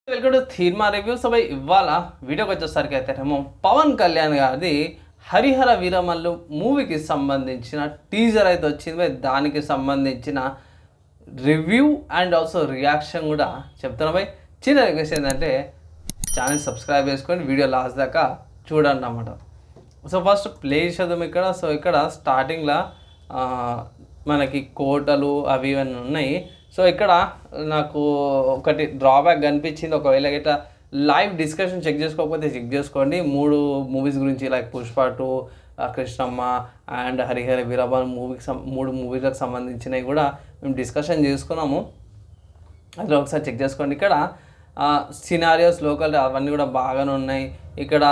Welcome to థీర్మా review. So భయ్ ఇవాళ వీడియోకి వచ్చేసరికి అయితేనేమో పవన్ కళ్యాణ్ గారిది హరిహర వీరమల్లు మూవీకి సంబంధించిన టీజర్ అయితే వచ్చింది భయ్. దానికి సంబంధించిన రివ్యూ అండ్ ఆల్సో రియాక్షన్ కూడా చెప్తున్నా భయ్. చిన్న రిక్వెస్ట్ ఏంటంటే ఛానల్ సబ్స్క్రైబ్ చేసుకొని వీడియో లాస్ట్ దాకా చూడండి అన్నమాట. సో ఫస్ట్ ప్లే చేద్దాం ఇక్కడ. సో ఇక్కడ స్టార్టింగ్లో మనకి కోటలు అవి ఇవన్నీ ఉన్నాయి. సో ఇక్కడ నాకు ఒకటి డ్రాబ్యాక్ కనిపించింది. ఒకవేళ ఇట్లా లైవ్ డిస్కషన్ చెక్ చేసుకోకపోతే చెక్ చేసుకోండి. 3 మూవీస్ గురించి లైక్ పుష్ప 2, కృష్ణమ్మ అండ్ హరిహర వీరమల్లు మూవీకి 3 మూవీలకు సంబంధించినవి కూడా మేము డిస్కషన్ చేసుకున్నాము. అందులో ఒకసారి చెక్ చేసుకోండి. ఇక్కడ సినారియోస్ లోకల్ అవన్నీ కూడా బాగానే ఉన్నాయి. ఇక్కడ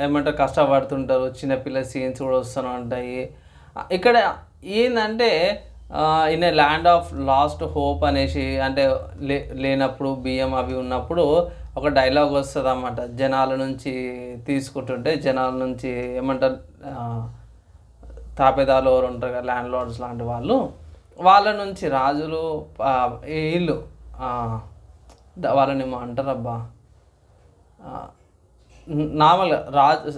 ఏమంటారు కష్టపడుతుంటారు, చిన్నపిల్ల సీన్స్ కూడా వస్తూనే ఉంటాయి. ఇక్కడ ఏంటంటే in a land of last hope అనేసి, అంటే లేనప్పుడు బియ్యం అవి ఉన్నప్పుడు ఒక డైలాగ్ వస్తుంది అన్నమాట. జనాల నుంచి తీసుకుంటుంటే జనాల నుంచి ఏమంటారు తాపేదారులు ఎవరు ఉంటారు కదా, ల్యాండ్ లార్డ్స్ లాంటి వాళ్ళ నుంచి రాజులు ఇల్లు వాళ్ళని ఏమో అంటారు అబ్బా, నార్మల్గా రాజు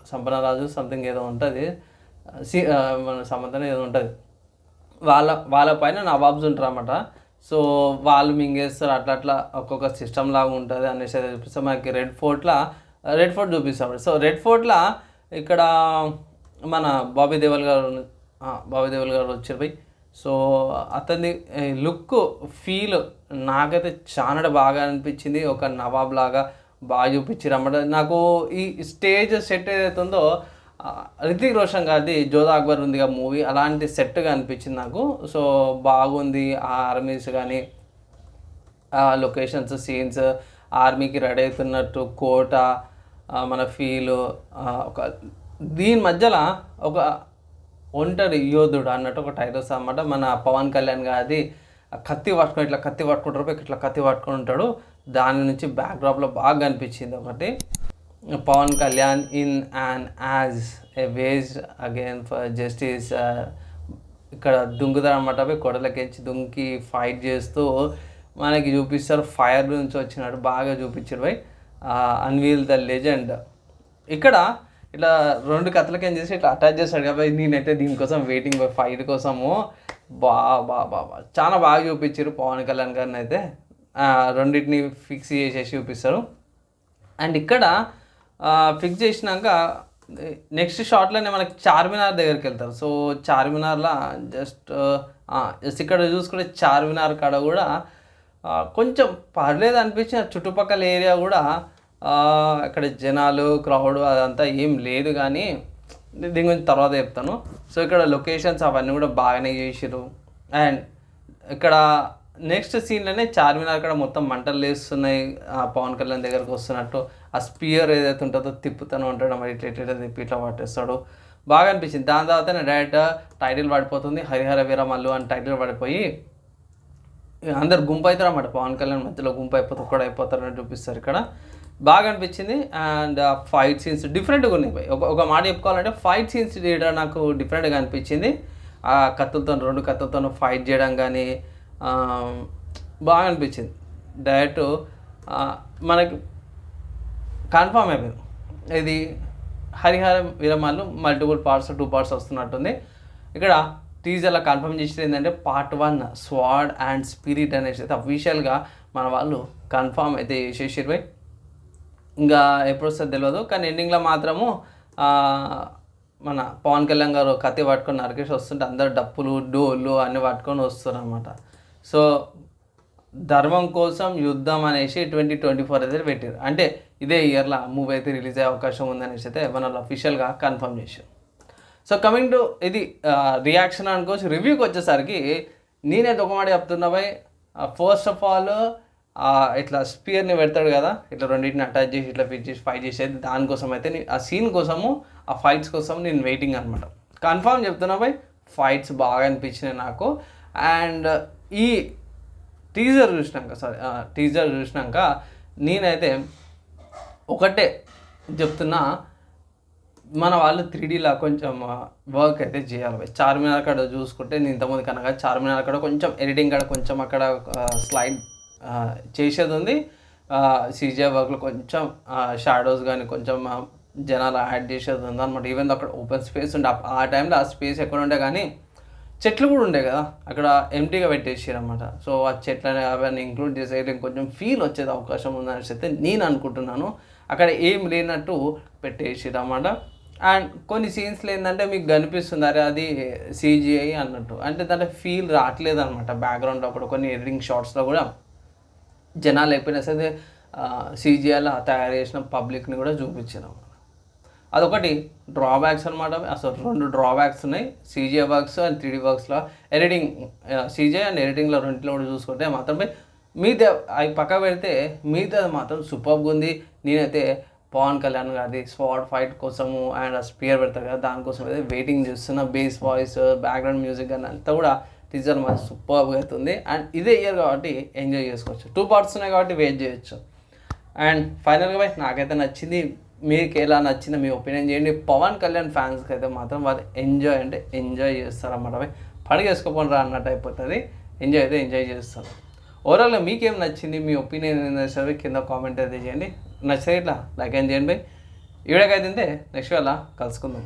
సంపన్న రాజు సంథింగ్ ఏదో ఉంటుంది, మన సంబంధం ఏదో ఉంటుంది. వాళ్ళ పైన నవాబ్స్ ఉంటారు అన్నమాట. సో వాళ్ళు మింగేస్తారు, అట్లా ఒక్కొక్క సిస్టమ్ లాగా ఉంటుంది అనేసి చూపిస్తాం. మనకి రెడ్ ఫోర్ట్ చూపిస్తాం. సో రెడ్ ఫోర్ట్లో ఇక్కడ మన బాబీ దేవల్ గారు వచ్చారు పోయి. సో అతని లుక్ ఫీల్ నాకైతే చాలా బాగా అనిపించింది. ఒక నవాబ్ లాగా బాగా చూపించారు అన్నమాట. నాకు ఈ స్టేజ్ సెట్ ఏదైతే ఉందో రితిక్ రోషన్ గారిది జోధా అక్బర్ ఉందిగా మూవీ, అలాంటి సెట్గా అనిపించింది నాకు. సో బాగుంది. ఆ ఆర్మీస్ కానీ ఆ లొకేషన్స్ సీన్స్, ఆర్మీకి రెడీ అవుతున్నట్టు కోట, మన ఫీలు ఒక దీని మధ్యలో ఒక ఒంటరి యోధుడు అన్నట్టు ఒక టైటిల్స్ అన్నమాట. మన పవన్ కళ్యాణ్ గారిది కత్తి పట్టుకుంటారు, ఇట్లా కత్తి పట్టుకొని ఉంటాడు. దాని నుంచి బ్యాక్డ్రాప్లో బాగా అనిపించింది ఒకటి. Pawan Kalyan in and as a wage again for justice. ఇక్కడ దుంకుతారు అన్నమాట. కొడలకెంచి దుంకి ఫైట్ చేస్తూ మనకి చూపిస్తారు. ఫైర్ నుంచి వచ్చినట్టు బాగా చూపించారు బై. Unveil the legend. ఇక్కడ ఇట్లా 2 కథలకేం చేసి ఇట్లా అటాచ్ చేస్తాడు కాబట్టి నేనైతే దీనికోసం వెయిటింగ్ బై, ఫైట్ కోసము. చాలా బాగా చూపించారు పవన్ కళ్యాణ్ గారిని అయితే. రెండింటిని ఫిక్స్ చేసేసి చూపిస్తారు. అండ్ ఇక్కడ ఫిక్స్ చేసినాక నెక్స్ట్ షాట్లోనే మనకి చార్మినార్ దగ్గరికి వెళ్తారు. సో చార్మినార్లో జస్ట్ ఇక్కడ చూసుకుంటే చార్మినార్ కాడ కూడా కొంచెం పర్లేదు అనిపించిన. చుట్టుపక్కల ఏరియా కూడా ఇక్కడ జనాలు క్రౌడ్ అదంతా ఏం లేదు, కానీ దీని గురించి తర్వాత చెప్తాను. సో ఇక్కడ లొకేషన్స్ అవన్నీ కూడా బాగానే చేసారు. అండ్ ఇక్కడ నెక్స్ట్ సీన్లోనే చార్మినార్ అక్కడ మొత్తం మంటలు లేస్తున్నాయి, పవన్ కళ్యాణ్ దగ్గరకు వస్తున్నట్టు. ఆ స్పియర్ ఏదైతే ఉంటుందో తిప్పుతూనే ఉంటాడు, మరి ఇట్లా తిప్పి ఇట్లా పట్టేస్తాడు. బాగా అనిపించింది. దాని తర్వాత డైరెక్ట్ టైటిల్ పడిపోతుంది, హరిహర వీరమల్లు అని టైటిల్ పడిపోయి అందరు గుంపు అవుతారు అన్నమాట. పవన్ కళ్యాణ్ మధ్యలో గుంపు అయిపోతే ఒక్కడ అయిపోతారు అని చూపిస్తారు. ఇక్కడ బాగా అనిపించింది. అండ్ ఫైట్ సీన్స్ డిఫరెంట్గా ఉన్నాయి. ఒక మాట చెప్పుకోవాలంటే ఫైట్ సీన్స్ చేయడం నాకు డిఫరెంట్గా అనిపించింది. ఆ కత్తులతో 2 కత్తులతో ఫైట్ చేయడం కానీ బాగా అనిపించింది. డైరెక్ట్ మనకి కన్ఫామ్ అయిపోయింది ఇది Harihara Veeramallu multiple parts 2 parts వస్తున్నట్టుంది. ఇక్కడ టీజర్లో కన్ఫర్మ్ చేసేది ఏంటంటే పార్ట్ 1 స్వాడ్ అండ్ స్పిరిట్ అనేసి అయితే అఫీషియల్గా మన వాళ్ళు కన్ఫామ్ అయితే చేసేసారు. ఇంకా ఎప్పుడు వస్తుందో తెలియదు, కానీ ఎండింగ్లో మాత్రము మన పవన్ కళ్యాణ్ గారు కత్తి పట్టుకొని నరికేసి వస్తుంటే అందరు డప్పులు డోళ్ళు అన్నీ పట్టుకొని వస్తారు అన్నమాట. సో ధర్మం కోసం యుద్ధం అనేసి 2024 అయితే పెట్టారు. అంటే ఇదే ఇయర్లో మూవీ అయితే రిలీజ్ అయ్యే అవకాశం ఉందనేసి అయితే మన వాళ్ళు అఫీషియల్గా కన్ఫర్మ్ చేశారు. సో కమింగ్ టు ఇది రియాక్షన్ అనుకోవచ్చు. రివ్యూకి వచ్చేసరికి నేనైతే ఒక మాట చెప్తున్నా బై. ఫస్ట్ ఆఫ్ ఆల్ ఇట్లా స్పియర్ని పెడతాడు కదా, ఇట్లా రెండింటిని అటాచ్ చేసి ఇట్లా ఫిట్ చేసి ఫైట్ చేసేది, దానికోసం అయితే ఆ సీన్ కోసము ఆ ఫైట్స్ కోసం నేను వెయిటింగ్ అనమాట. కన్ఫామ్ చెప్తున్నా బై, ఫైట్స్ బాగా అనిపించినాయి నాకు. అండ్ ఈ టీజర్ చూసినాక నేనైతే ఒకటే చెప్తున్నా, మన వాళ్ళు 3Dలా కొంచెం వర్క్ అయితే చేయాలి బై. చార్మినార్ కాడ చూసుకుంటే నేను ఇంతకుముందు కనుక చార్మినార్ కాడ కొంచెం ఎడిటింగ్ కాడ కొంచెం అక్కడ స్లైడ్ చేసేది ఉంది. సీజీఐ వర్క్లో కొంచెం షాడోస్ కానీ కొంచెం జనాలు యాడ్ చేసేది ఉందన్నమాట. ఈవెన్ అక్కడ ఓపెన్ స్పేస్ ఉండే ఆ టైంలో ఆ స్పేస్ ఎక్కడ ఉండే కానీ చెట్లు కూడా ఉండే కదా అక్కడ, ఎంటీగా పెట్టేసారు అనమాట. సో ఆ చెట్లని అవన్నీ ఇంక్లూడ్ చేసే కొంచెం ఫీల్ వచ్చేది అవకాశం ఉందనేసి అయితే నేను అనుకుంటున్నాను. అక్కడ ఏం లేనట్టు పెట్టేసారు అన్నమాట. అండ్ కొన్ని సీన్స్లో ఏంటంటే మీకు కనిపిస్తుంది అరే అది సీజీఐ అన్నట్టు, అంటే దాంట్లో ఫీల్ రావట్లేదు అనమాట. బ్యాక్గ్రౌండ్లో కూడా కొన్ని ఎడిటింగ్ షార్ట్స్లో కూడా జనాలు అయిపోయినా సరే సీజీఐలో తయారు చేసిన పబ్లిక్ని కూడా చూపించాను. అదొకటి డ్రాబ్యాక్స్ అనమాట. అసలు 2 డ్రాబ్యాక్స్ ఉన్నాయి సీజీఐ వర్క్స్ అండ్ 3D వర్క్స్లో. ఎడిటింగ్ సీజీఐ అండ్ ఎడిటింగ్లో రెండింటిలో కూడా చూసుకుంటే మాత్రమే మిగతా అవి పక్క పెడితే మిగతాది మాత్రం సూపర్గా ఉంది. నేనైతే పవన్ కళ్యాణ్ గారి స్వాడ్ ఫైట్ కోసము అండ్ స్పియర్ పెడతారు కదా దానికోసం అయితే వెయిటింగ్ చేస్తున్న. బేస్ వాయిస్, బ్యాక్గ్రౌండ్ మ్యూజిక్ కానీ అంతా కూడా టీజర్ మాత్రం సూపర్గా అవుతుంది. అండ్ ఇదే ఇయర్ కాబట్టి ఎంజాయ్ చేసుకోవచ్చు. 2 పార్ట్స్ ఉన్నాయి కాబట్టి వెయిట్ చేయొచ్చు. అండ్ ఫైనల్గా నాకైతే నచ్చింది. మీకు ఎలా నచ్చిందో మీ ఒపీనియన్ చేయండి. పవన్ కళ్యాణ్ ఫ్యాన్స్కి అయితే మాత్రం వాళ్ళు ఎంజాయ్ అంటే ఎంజాయ్ చేస్తారన్నమాట. పండుగ వేసుకోకుండా అన్నట్టు అయిపోతుంది. ఎంజాయ్ అయితే ఎంజాయ్ చేస్తారు. ఓవరాల్గా మీకేం నచ్చింది, మీ ఒపీనియన్ ఏంటో సరే కింద కామెంట్ అయితే చేయండి. నచ్చితే ఇట్లా లైక్ ఏం చేయండి. ఈ వీడియోకి అయితే నెక్స్ట్ వేళ కలుసుకుందాం.